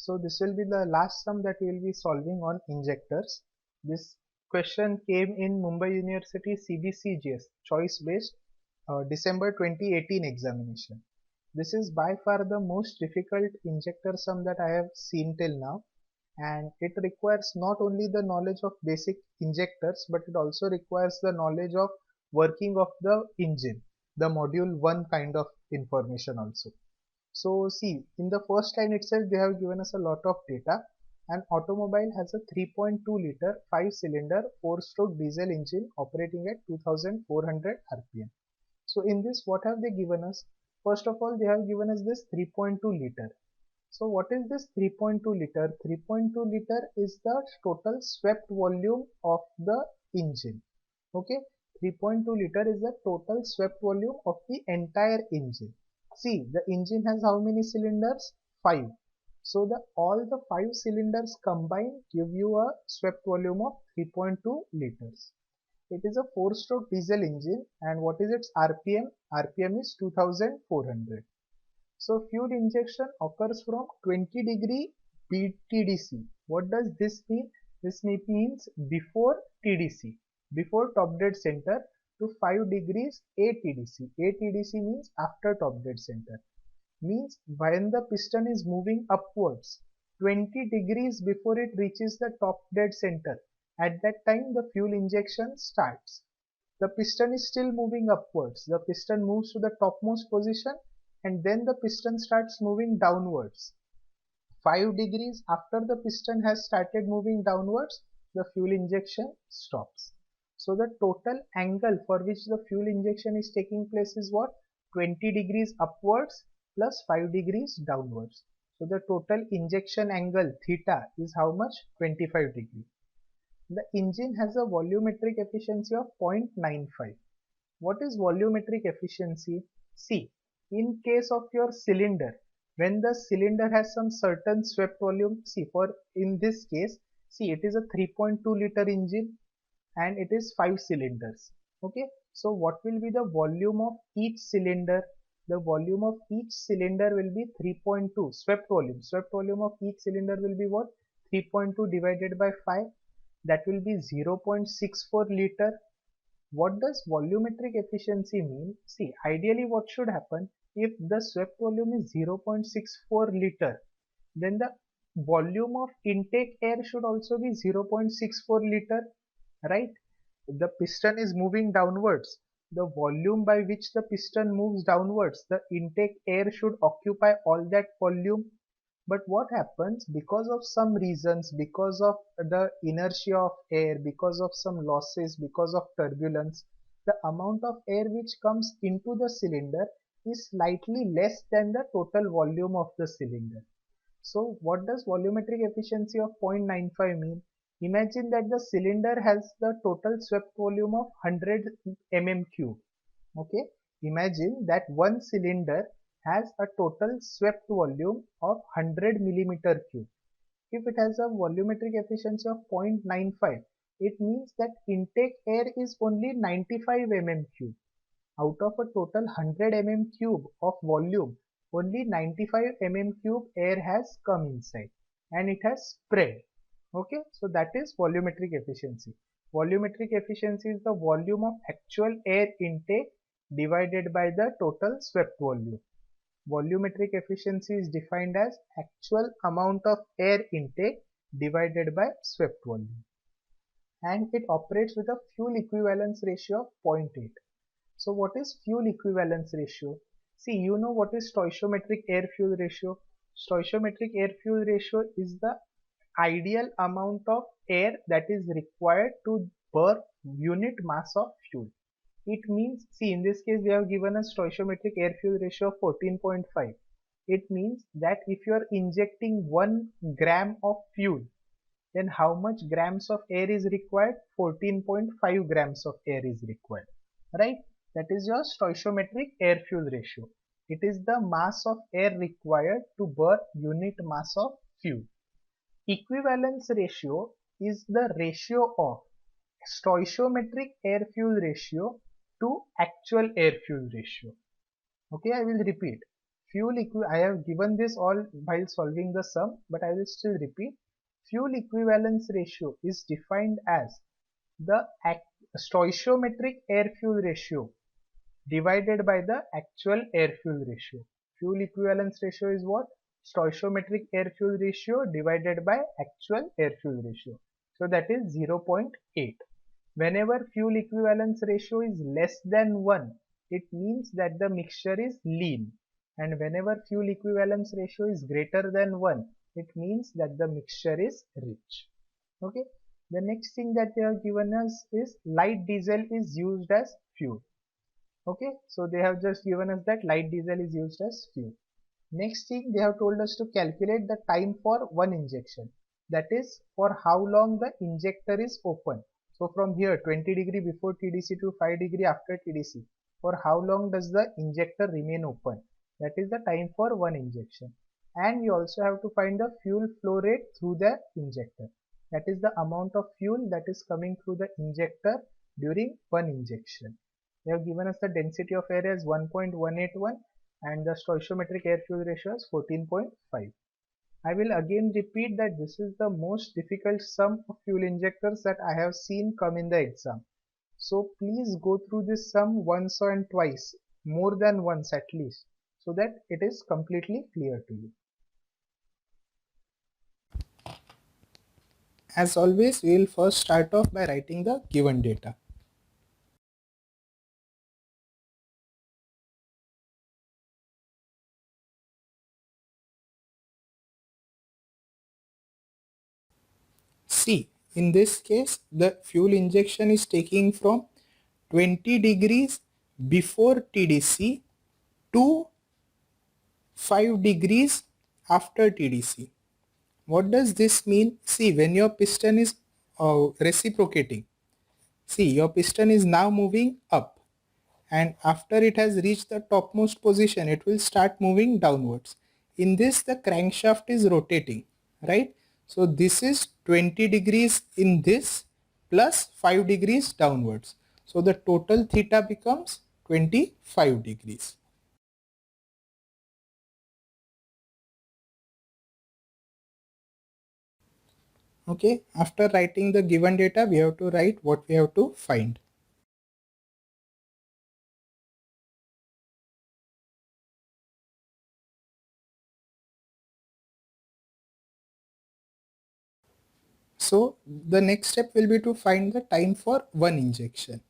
So this will be the last sum that we will be solving on injectors. This question came in Mumbai University CBCGS choice based December 2018 examination. This is by far the most difficult injector sum that I have seen till now, and it requires not only the knowledge of basic injectors, but it also requires the knowledge of working of the engine, the module 1 kind of information also. So see, in the first line itself, they have given us a lot of data. An automobile has a 3.2 liter 5 cylinder 4-stroke diesel engine operating at 2400 rpm. So in this, what have they given us? First of all, they have given us this 3.2 liter. So what is this 3.2 liter? 3.2 liter is the total swept volume of the engine. Okay, 3.2 liter is the total swept volume of the entire engine. See, the engine has how many cylinders? 5. So all the 5 cylinders combined give you a swept volume of 3.2 liters. It is a 4-stroke diesel engine, and what is its RPM? RPM is 2400. So fuel injection occurs from 20° BTDC. What does this mean? This means before TDC, before top dead center, to 5 degrees ATDC. ATDC means after top dead center. Means when the piston is moving upwards 20 degrees before it reaches the top dead center, at that time the fuel injection starts. The piston is still moving upwards. The piston moves to the topmost position, and then the piston starts moving downwards. 5 degrees after the piston has started moving downwards, the fuel injection stops. So the total angle for which the fuel injection is taking place is what? 20 degrees upwards plus 5 degrees downwards. So the total injection angle theta is how much? 25 degrees. The engine has a volumetric efficiency of 0.95. What is volumetric efficiency? See, in case of your cylinder, when the cylinder has some certain swept volume, see, for in this case, see, it is a 3.2 liter engine and it is 5 cylinders. Okay, so what will be the volume of each cylinder? The volume of each cylinder will be 3.2 swept volume. Swept volume of each cylinder will be what? 3.2 divided by 5. That will be 0.64 liter. What does volumetric efficiency mean? See, ideally what should happen, if the swept volume is 0.64 liter, then the volume of intake air should also be 0.64 liter, right? The piston is moving downwards. The volume by which the piston moves downwards, the intake air should occupy all that volume. But what happens, because of some reasons, because of the inertia of air, because of some losses, because of turbulence, the amount of air which comes into the cylinder is slightly less than the total volume of the cylinder. So what does volumetric efficiency of 0.95 mean? Imagine that the cylinder has the total swept volume of 100 mm cube. Okay, imagine that one cylinder has a total swept volume of 100 millimeter cube. If it has a volumetric efficiency of 0.95, it means that intake air is only 95 mm cube. Out of a total 100 mm cube of volume, only 95 mm cube air has come inside and it has spread. Okay, so that is volumetric efficiency. Volumetric efficiency is the volume of actual air intake divided by the total swept volume. Volumetric efficiency is defined as actual amount of air intake divided by swept volume, and it operates with a fuel equivalence ratio of 0.8. So what is fuel equivalence ratio? See, you know what is stoichiometric air fuel ratio? Stoichiometric air fuel ratio is the ideal amount of air that is required to burn unit mass of fuel. It means, see, in this case they have given a stoichiometric air fuel ratio of 14.5. It means that if you are injecting 1 gram of fuel, then how much grams of air is required? 14.5 grams of air is required, right? That is your stoichiometric air fuel ratio. It is the mass of air required to burn unit mass of fuel. Equivalence ratio is the ratio of stoichiometric air fuel ratio to actual air fuel ratio. Okay, I will repeat. I have given this all while solving the sum, but I will still repeat. Fuel equivalence ratio is defined as the stoichiometric air-fuel ratio divided by the actual air-fuel ratio. Fuel equivalence ratio is what? Stoichiometric air-fuel ratio divided by actual air-fuel ratio. So that is 0.8. Whenever fuel equivalence ratio is less than 1, it means that the mixture is lean. And whenever fuel equivalence ratio is greater than 1, it means that the mixture is rich. Okay. The next thing that they have given us is light diesel is used as fuel. Okay, so they have just given us that light diesel is used as fuel. Next thing, they have told us to calculate the time for one injection. That is for how long the injector is open. So from here 20 degree before TDC to 5 degree after TDC. For how long does the injector remain open? That is the time for one injection. And we also have to find the fuel flow rate through the injector. That is the amount of fuel that is coming through the injector during one injection. They have given us the density of air as 1.181 and the stoichiometric air-fuel ratio is 14.5. I will again repeat that this is the most difficult sum of fuel injectors that I have seen come in the exam. So please go through this sum once and twice, more than once at least, so that it is completely clear to you. As always, we will first start off by writing the given data. See, in this case, the fuel injection is taking from 20 degrees before TDC to 5 degrees after TDC. What does this mean? See, when your piston is reciprocating, see, your piston is now moving up, and after it has reached the topmost position, it will start moving downwards. In this, the crankshaft is rotating, right? So this is 20 degrees in this plus 5 degrees downwards. So the total theta becomes 25 degrees. Okay, after writing the given data, we have to write what we have to find. So the next step will be to find the time for one injection.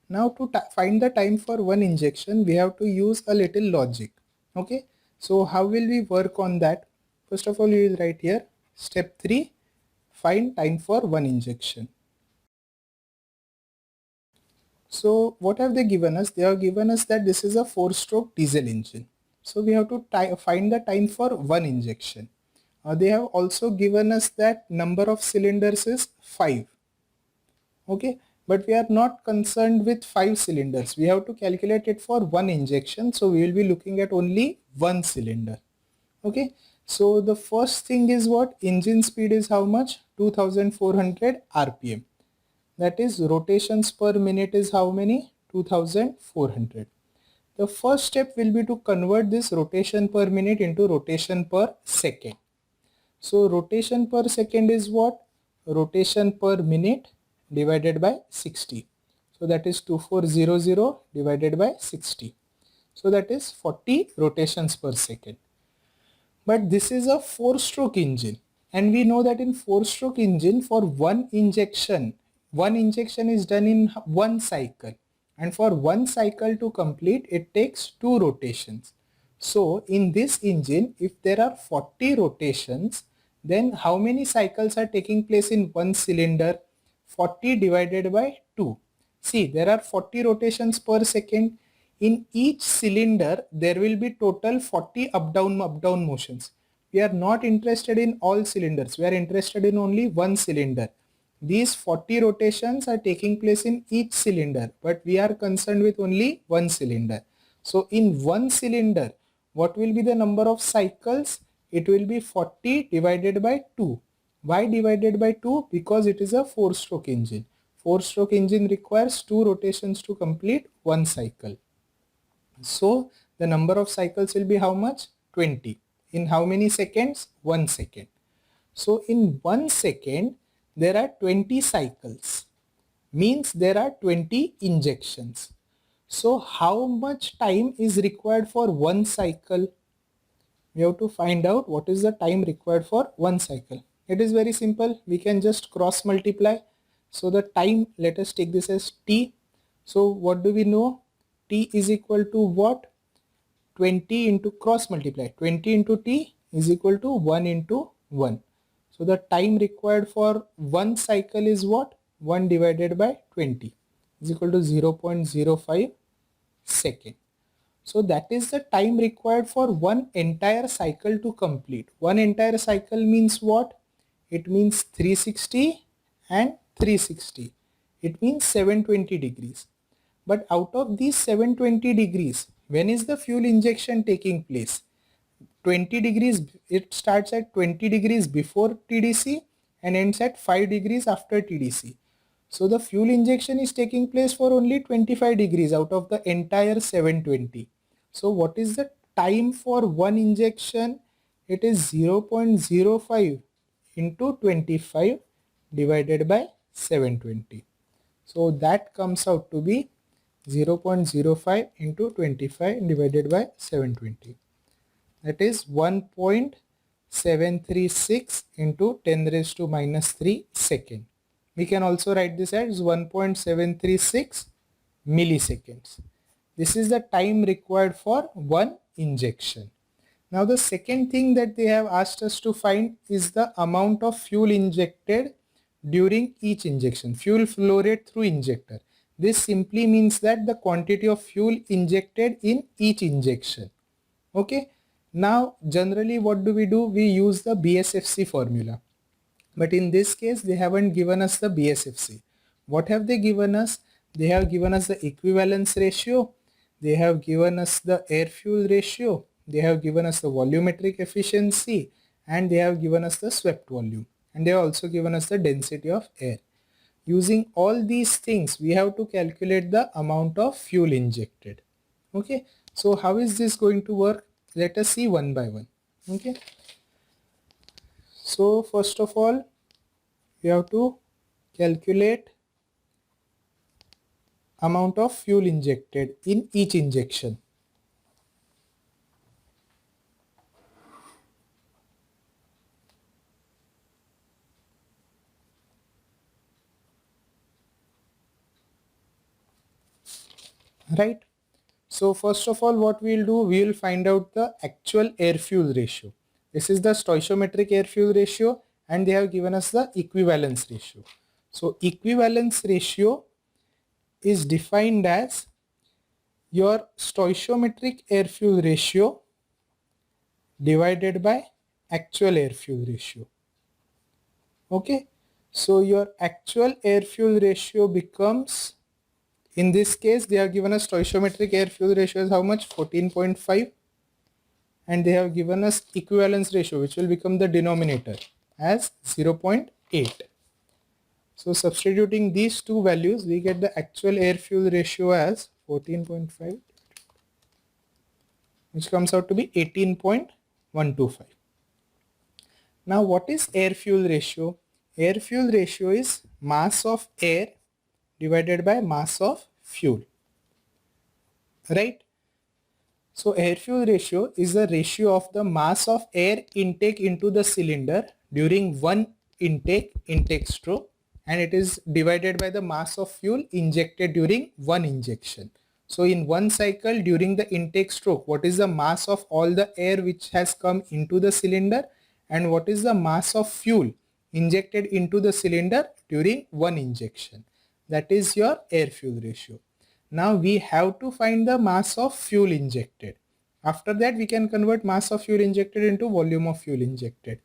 Now to find the time for one injection, we have to use a little logic. Okay, so how will we work on that? First of all, we will write here step 3, find time for one injection. So what have they given us? They have given us that this is a 4-stroke diesel engine. So we have to find the time for one injection. They have also given us that number of cylinders is 5. Okay, but we are not concerned with 5 cylinders. We have to calculate it for one injection. So we will be looking at only one cylinder. Okay, so the first thing is what? Engine speed is how much? 2400 RPM. That is rotations per minute is how many? 2400. The first step will be to convert this rotation per minute into rotation per second. So rotation per second is what? Rotation per minute divided by 60. So that is 2400 divided by 60. So that is 40 rotations per second. But this is a 4-stroke engine, and we know that in 4-stroke engine for one injection is done in one cycle, and for one cycle to complete it takes 2 rotations. So in this engine, if there are 40 rotations, then how many cycles are taking place in one cylinder? 40 divided by 2. See, there are 40 rotations per second. In each cylinder, there will be total 40 up-down motions. We are not interested in all cylinders. We are interested in only one cylinder. These 40 rotations are taking place in each cylinder, but we are concerned with only one cylinder. So in one cylinder, what will be the number of cycles? It will be 40 divided by 2. Why divided by 2? Because it is a 4-stroke engine. 4-stroke engine requires 2 rotations to complete one cycle. So the number of cycles will be how much? 20. In how many seconds? 1 second. So in 1 second, there are 20 cycles. Means there are 20 injections. So how much time is required for one cycle? We have to find out what is the time required for one cycle. It is very simple. We can just cross multiply. So the time, let us take this as t. So what do we know? T is equal to what? 20 into cross multiply. 20 into t is equal to 1 into 1. So the time required for one cycle is what? 1 divided by 20 is equal to 0.05 second. So that is the time required for one entire cycle to complete. One entire cycle means what? It means 360 and 360. It means 720 degrees. But out of these 720 degrees, when is the fuel injection taking place? 20 degrees, it starts at 20 degrees before TDC and ends at 5 degrees after TDC. So the fuel injection is taking place for only 25 degrees out of the entire 720. So what is the time for one injection? It is 0.05 into 25 divided by 720. So that comes out to be 0.05 into 25 divided by 720. That is 1.736 into 10 raised to minus 3 second. We can also write this as 1.736 milliseconds. This is the time required for one injection. Now the second thing that they have asked us to find is the amount of fuel injected during each injection. Fuel flow rate through injector. This simply means that the quantity of fuel injected in each injection. Okay. Now generally what do? We use the BSFC formula. But in this case they haven't given us the BSFC. What have they given us? They have given us the equivalence ratio. They have given us the air fuel ratio. They have given us the volumetric efficiency. And they have given us the swept volume. And they have also given us the density of air. Using all these things, we have to calculate the amount of fuel injected. Okay. So how is this going to work? Let us see one by one. Okay. So first of all, we have to calculate amount of fuel injected in each injection. Right. So first of all, what we will do, we will find out the actual air fuel ratio. This is the stoichiometric air fuel ratio and they have given us the equivalence ratio. So equivalence ratio is defined as your stoichiometric air fuel ratio divided by actual air fuel ratio. Okay. So your actual air fuel ratio becomes, in this case, they have given us stoichiometric air fuel ratio as how much? 14.5. And they have given us equivalence ratio, which will become the denominator as 0.8. So substituting these two values, we get the actual air fuel ratio as 14.5, which comes out to be 18.125. Now what is air fuel ratio? Air fuel ratio is mass of air divided by mass of fuel, right? So air fuel ratio is the ratio of the mass of air intake into the cylinder during one intake stroke, and it is divided by the mass of fuel injected during one injection. So in one cycle during the intake stroke, what is the mass of all the air which has come into the cylinder and what is the mass of fuel injected into the cylinder during one injection? That is your air fuel ratio. Now we have to find the mass of fuel injected. After that we can convert mass of fuel injected into volume of fuel injected.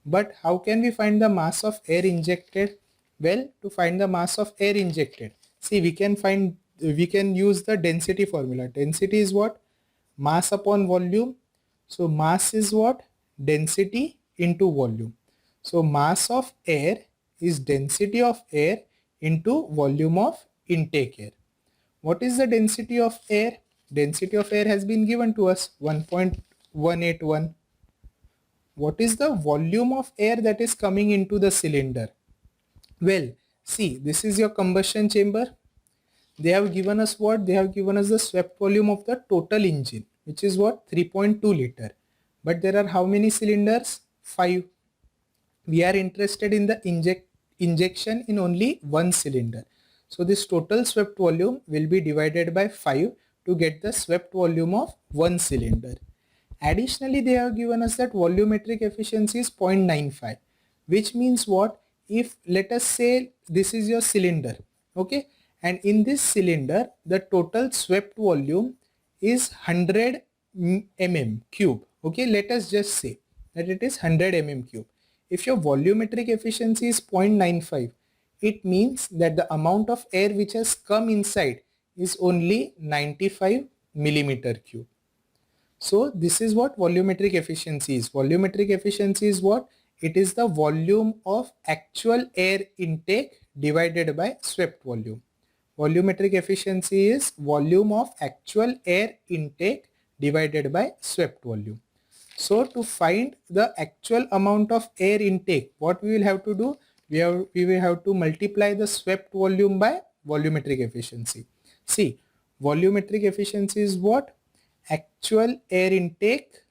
But how can we find the mass of air injected? Well, to find the mass of air injected, see, we can use the density formula. Density is what? Mass upon volume. So mass is what? Density into volume. So mass of air is density of air into volume of intake air. What is the density of air? Density of air has been given to us 1.181. What is the volume of air that is coming into the cylinder? Well, see, this is your combustion chamber. They have given us what? They have given us the swept volume of the total engine, which is what? 3.2 liter. But there are how many cylinders? 5. We are interested in the injection in only one cylinder. So this total swept volume will be divided by 5 to get the swept volume of one cylinder. Additionally, they have given us that volumetric efficiency is 0.95, which means what? If let us say this is your cylinder, okay, and in this cylinder the total swept volume is 100 mm cube, okay, let us just say that it is 100 mm cube. If your volumetric efficiency is 0.95, it means that the amount of air which has come inside is only 95 millimeter cube. So this is what volumetric efficiency is. Volumetric efficiency is what? It is the volume of actual air intake divided by swept volume. Volumetric efficiency is volume of actual air intake divided by swept volume. So to find the actual amount of air intake, what we will have to do? We will have to multiply the swept volume by volumetric efficiency. See, volumetric efficiency is what? Actual air intake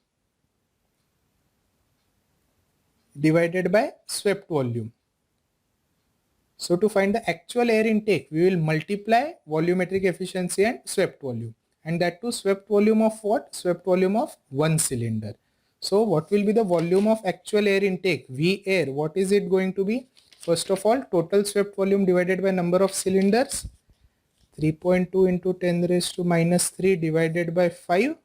divided by swept volume. So to find the actual air intake, we will multiply volumetric efficiency and swept volume. And that too swept volume of what? Swept volume of one cylinder. So what will be the volume of actual air intake? V air, what is it going to be? First of all, total swept volume divided by number of cylinders. 3.2 into 10 raised to minus 3 divided by 5.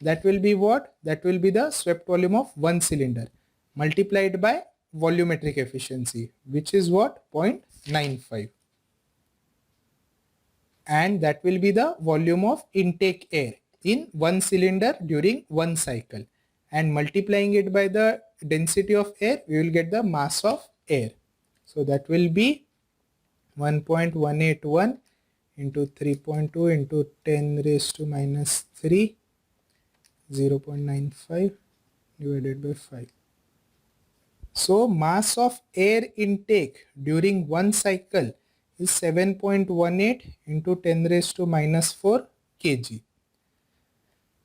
That will be what? That will be the swept volume of one cylinder multiplied by volumetric efficiency, which is what? 0.95. And that will be the volume of intake air in one cylinder during one cycle. And multiplying it by the density of air, we will get the mass of air. So that will be 1.181 into 3.2 into 10 raised to minus 3, 0.95 divided by 5. So mass of air intake during one cycle is 7.18 into 10 raised to minus 4 kg.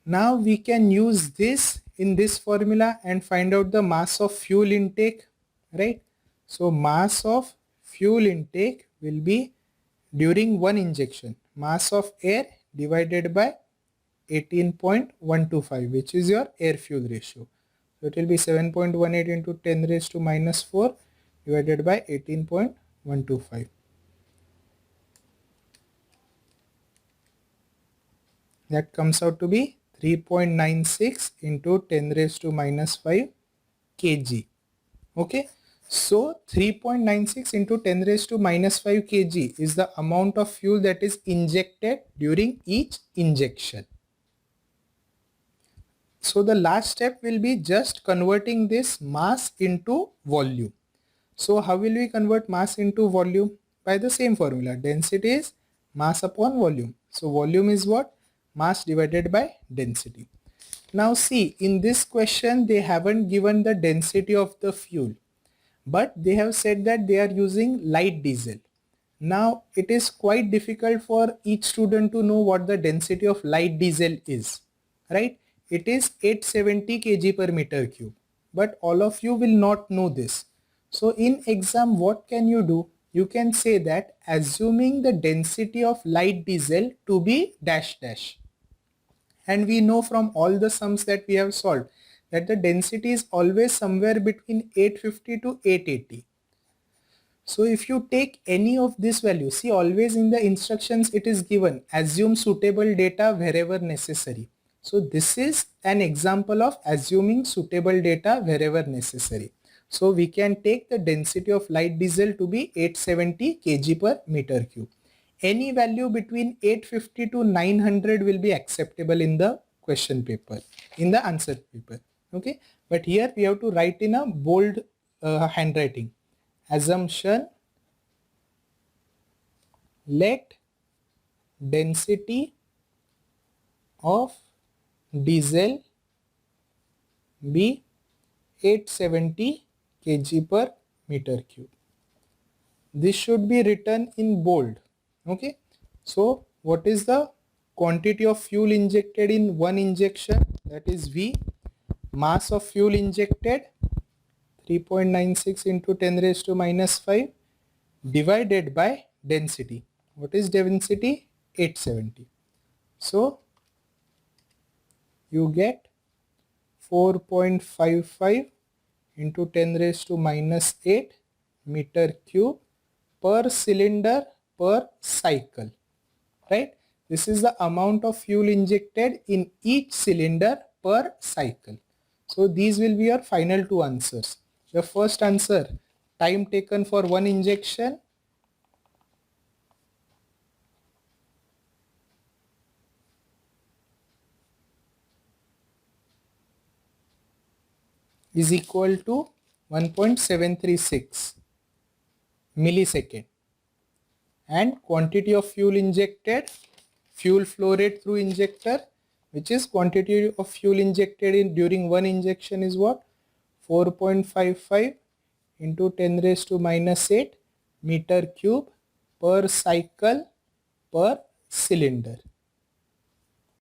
Now we can use this in this formula and find out the mass of fuel intake, right? So mass of fuel intake will be during one injection, mass of air divided by 18.125, which is your air fuel ratio. So it will be 7.18 into 10 raised to minus 4 divided by 18.125. That comes out to be 3.96 into 10 raised to minus 5 kg. Okay. So 3.96 into 10 raised to minus 5 kg is the amount of fuel that is injected during each injection. So the last step will be just converting this mass into volume. So how will we convert mass into volume? By the same formula. Density is mass upon volume. So volume is what? Mass divided by density. Now see, in this question they haven't given the density of the fuel, but they have said that they are using light diesel. Now it is quite difficult for each student to know what the density of light diesel is, right? It is 870 kg per meter cube, but all of you will not know this. So in exam, what can you do? You can say that assuming the density of light diesel to be dash dash. And we know from all the sums that we have solved that the density is always somewhere between 850 to 880. So if you take any of this value, see always in the instructions it is given, assume suitable data wherever necessary. So this is an example of assuming suitable data wherever necessary. So we can take the density of light diesel to be 870 kg per meter cube. Any value between 850 to 900 will be acceptable in the question paper, in the answer paper. Okay, but here we have to write in a bold handwriting. Assumption, let density of diesel be 870 kg per meter cube. This should be written in bold. Okay, so what is the quantity of fuel injected in one injection? That is V. Mass of fuel injected 3.96 into 10 raised to minus 5 divided by density. What is density? 870. So you get 4.55 into 10 raised to minus 8 meter cube per cylinder per cycle, right? This is the amount of fuel injected in each cylinder per cycle. So these will be your final two answers. The first answer, time taken for one injection, is equal to 1.736 millisecond, and quantity of fuel injected, fuel flow rate through injector, which is quantity of fuel injected in during one injection, is what? 4.55 into 10 raised to minus 8 meter cube per cycle per cylinder.